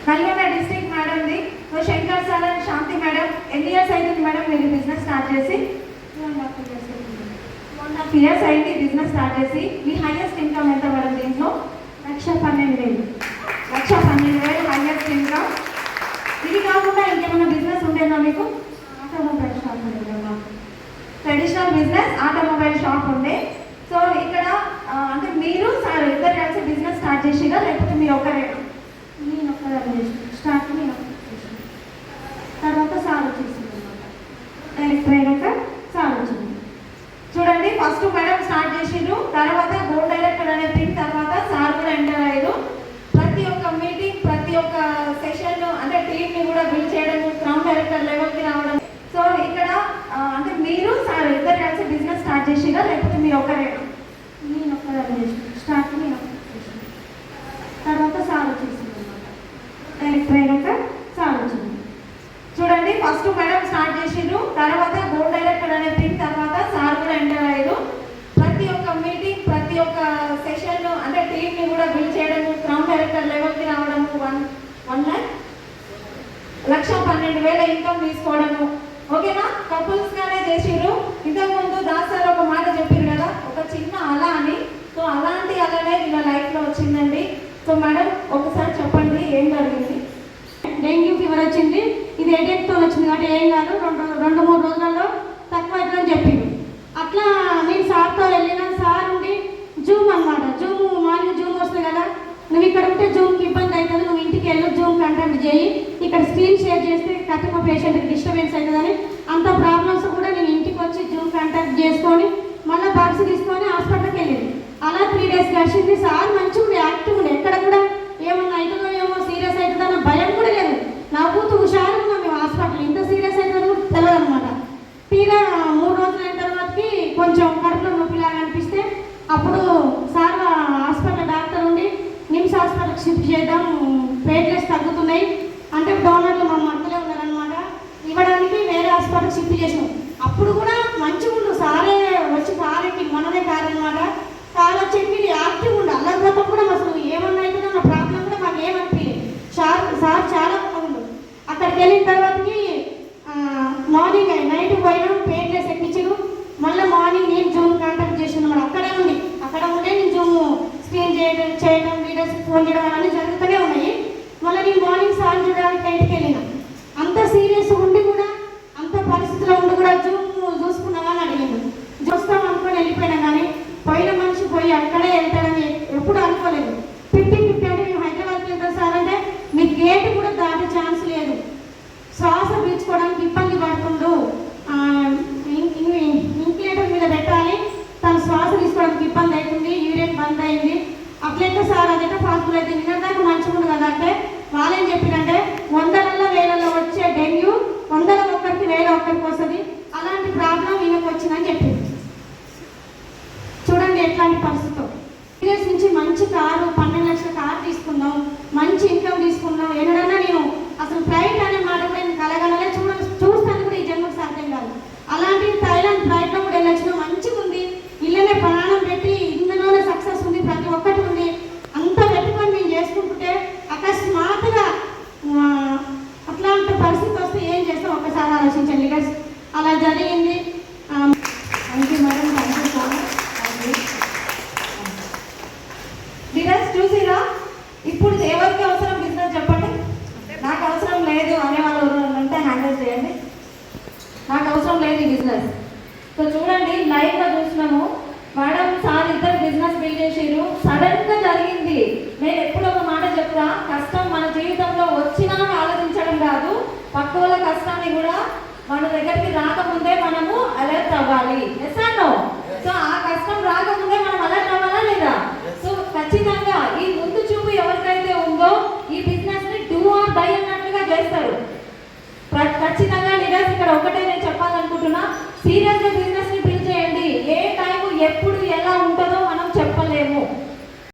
Nalgonda district మేడంది. Shankar sir and Shanti madam. ఎన్ని years అవుతుంది మేడం మీరు బిజినెస్ స్టార్ట్ చేసి? 1.5 years అయింది బిజినెస్ స్టార్ట్ చేసి. మీ హైయెస్ట్ ఇన్కమ్ ఎంత మేడం దీంట్లో? 1,12,000. 1,12,000 హైయెస్ట్ ఇన్కమ్. ఇది కాకుండా ఇంకేమైనా బిజినెస్ ఉండేదా మీకు? ఆటోమొబైల్ షాప్ ఉండేదా? ట్రెడిషనల్ బిజినెస్ ఆటోమొబైల్ షాప్ ఉండే. సో ఇక్కడ అంటే మీరు సార్ ఇద్దరు కలిసి బిజినెస్ స్టార్ట్ చేసిరా లేకపోతే మీరు ఒకరేనా? నేను ఒక్కదాన్ని చేసిన. స్టార్ట్ నేను చేసిన, తర్వాత సార్ వచ్చేసింది అనమాట. డైరెక్టర్ అయినాక సార్ వచ్చింది. చూడండి, ఫస్ట్ మేడం స్టార్ట్ చేసిర్రు, తర్వాత గోల్డ్ డైరెక్టర్ అనే థింగ్, తర్వాత సార్ కూడా ఎంటర్ అయ్యారు. ప్రతి ఒక్క మీటింగ్, ప్రతి ఒక్క సెషన్ అంటే టీమ్ని కూడా బిల్డ్ చేయడం, క్రౌన్ డైరెక్టర్ లెవెల్కి రావడం. సో ఇక్కడ అంటే మీరు సార్ ఇద్దరు కలిసి బిజినెస్ స్టార్ట్ చేసిరా లేకపోతే మీరు ఒకరేనా? నేను ఒక్కదాన్ని చేసిన. స్టార్ట్ నేను చేసిన, తర్వాత సార్ వచ్చేసింది అనమాట. డైరెక్టర్ అయినాక సార్ వచ్చింది. చూడండి, ఫస్ట్ మేడం స్టార్ట్ చేసిర్రు, తర్వాత గోల్డ్ డైరెక్టర్ అనే థింగ్, తర్వాత సార్ కూడా ఎంటర్ అయ్యారు. ప్రతి ఒక్క మీటింగ్, ప్రతి ఒక్క సెషన్ అంటే టీమ్ని కూడా బిల్డ్ చేయడం, క్రౌన్ డైరెక్టర్ లెవెల్కి రావడము, 1,12,000 ఇన్కమ్ తీసుకోవడము. ఓకేనా? కపుల్స్ గానే చేసిర్రు. ఇంతకుముందు దాస్ సార్ ఒక మాట చెప్పారు కదా, ఒక చిన్న అల అని. సో అలాంటి అలానే వీళ్ళ లైఫ్లో వచ్చిందండి. సో మేడం ఒకసారి చెప్పండి ఏం జరిగింది? డెంగ్యూ ఫీవర్ వచ్చింది. ఇది హెడేక్తో వచ్చింది కాబట్టి ఏం కాదు, 2-3 రోజులలో తక్కువ అవుతుందని చెప్పింది. అట్లా నేను సార్తో వెళ్ళిన. సార్ ఉండి జూమ్ అనమాట, జూమ్ మార్నింగ్ జూమ్ వస్తుంది కదా, నువ్వు ఇక్కడ ఉంటే జూమ్కి ఇబ్బంది అవుతుంది, నువ్వు ఇంటికి వెళ్ళు, జూమ్ కంటెంట్ చేయి, ఇక్కడ స్క్రీన్ షేర్ చేస్తే కట్టిన పేషెంట్కి డిస్టర్బెన్స్ అవుతుందని అంత ప్రాబ్లమ్స్ కూడా నేను ఇంటికి వచ్చి జూమ్ కాంటాక్ట్ చేసుకొని మళ్ళీ బాక్స్ తీసుకొని హాస్పిటల్కి వెళ్ళింది. అలా 3 days గడిచింది. సార్ మంచిగా ఉండే, యాక్టివ్ ఉండే, ఎక్కడ కూడా ఏమన్నా అవుతుందో ఏమో సీరియస్ అవుతుందన్న భయం కూడా లేదు. నవ్వుతూ హుషారు ఉన్నాం మేము. హాస్పిటల్ ఇంత సీరియస్ అవుతుందో కూడా తెలియదు అనమాట. తీరా 3 రోజులు అయిన తర్వాతకి కొంచెం కడుపులో నొప్పిలాగా అనిపిస్తే అప్పుడు సార్ హాస్పిటల్ డాక్టర్ ఉండి నిమ్స్ హాస్పిటల్కి షిఫ్ట్ చేద్దాం, ప్లేట్లెట్స్ తగ్గుతున్నాయి అంటే డోనర్లు మా మధ్యలో ఉన్నారనమాట, ఇవ్వడానికి వేరే హాస్పిటల్కి షిఫ్ట్ చేసాం. అప్పుడు కూడా మంచిగా ఉండు, సారే వచ్చి కారెక్కి, మనదే కారు అనమాట, కారు వచ్చి ఎక్కి యాక్టివ్ ఉండు. అల్లరిపోతాం కూడా అసలు ఏమన్నా అవుతుందో నా ప్రాబ్లం కూడా మాకు ఏమనిపించలేదు. సార్ చాలా బాగుండు. అక్కడికి వెళ్ళిన తర్వాతకి మార్నింగ్ నైట్ పోయినాం, ప్లేట్లెట్స్ ఎక్కించారు. మళ్ళీ మార్నింగ్ నేను జూమ్ కాంటాక్ట్ చేసాను అనమాట. అక్కడ ఉండే నేను జూమ్ స్క్రీన్ చేయడం వీడియోస్ ఫోన్ చేయడం అవన్నీ జరుగుతూనే ఉన్నాయి. మళ్ళీ నేను మార్నింగ్ సార్ చూడడానికి బయటికి వెళ్ళిన. అంత సీరియస్ ఉండి కూడా, అంత పరిస్థితిలో ఉండి కూడా జూమ్ చూసుకున్నావా అని అడిగాను. చూస్తాం అనుకొని వెళ్ళిపోయినా, కానీ పోయిన మనిషి పోయి అక్కడే వెళ్తాడని ఎప్పుడు అనుకోలేదు. 50-50 అంటే మేము హైదరాబాద్కి వెళ్తాం సార్ అంటే మీకు గేట్ కూడా దాటే ఛాన్స్ లేదు, శ్వాస పీల్చుకోవడానికి ఇబ్బంది పడుతుండు, ఇంక్యులేటర్ మీద పెట్టాలి, తన శ్వాస తీసుకోవడానికి ఇబ్బంది అవుతుంది, యూరిన్ బంద్ అయింది. అట్లయితే సార్ అదైతే పాసిబుల్ అయితే నిన్నదాకా మంచిగా ఉంది కదా అంటే వాళ్ళేం చెప్పినంటే 100,000 వచ్చే డెంగ్యూ 100 1,000 వస్తుంది, అలాంటి ప్రాబ్లం ఈయనకు వచ్చిందని చెప్పింది. చూడండి ఎట్లాంటి పరిస్థితి. సీరియస్ నుంచి మంచి కారు, 12 లక్షల కారు తీసుకున్నాం, మంచి ఇన్కమ్ తీసుకున్నాం. ఎన్నడన్నా నేను అసలు ఫ్లైట్ అనే మాట కూడా నేను కలగలలే, చూస్తాను కూడా ఈ జన్మకు సాధ్యం కాదు. అలాంటి థాయిలాండ్ ఫ్లైట్లో కూడా వెళ్ళొచ్చిన, మంచిగా ఉంది, ఇళ్ళనే ప్రాణం పెట్టి ఇందులోనే సక్సెస్ ఉంది, ప్రతి ఒక్కటి ఉంది. అంత పెట్టుకొని నేను చేసుకుంటుంటే అకస్మాత్తుగా అట్లాంటి పరిస్థితి వస్తే ఏం చేస్తాం ఒక్కసారి ఆలోచించండి గైస్. అలా జరిగింది. Thank you madam, thank you so much. Business చూసిరా? ఇప్పుడు ఎవరికి అవసరం బిజినెస్ చెప్పండి. నాకు అవసరం లేదు అనే వాళ్ళు ఉంటే హ్యాండిల్ చేయండి. నాకు అవసరం లేదు ఈ బిజినెస్. సో చూడండి, లైవ్గా చూసినాము. మేడం సార్ ఇద్దరు బిజినెస్ బిల్డ్ చేసిర్రు, సడన్గా జరిగింది. నేను ఎప్పుడు ఒక మాట చెప్తా, కష్టం మన జీవితంలో వచ్చినా ఆలోచించడం కాదు, పక్క వాళ్ళ కష్టాన్ని కూడా మన దగ్గరికి రాకముందే మనము అలర్ట్ అవ్వాలి. Yes are no? సో ఆ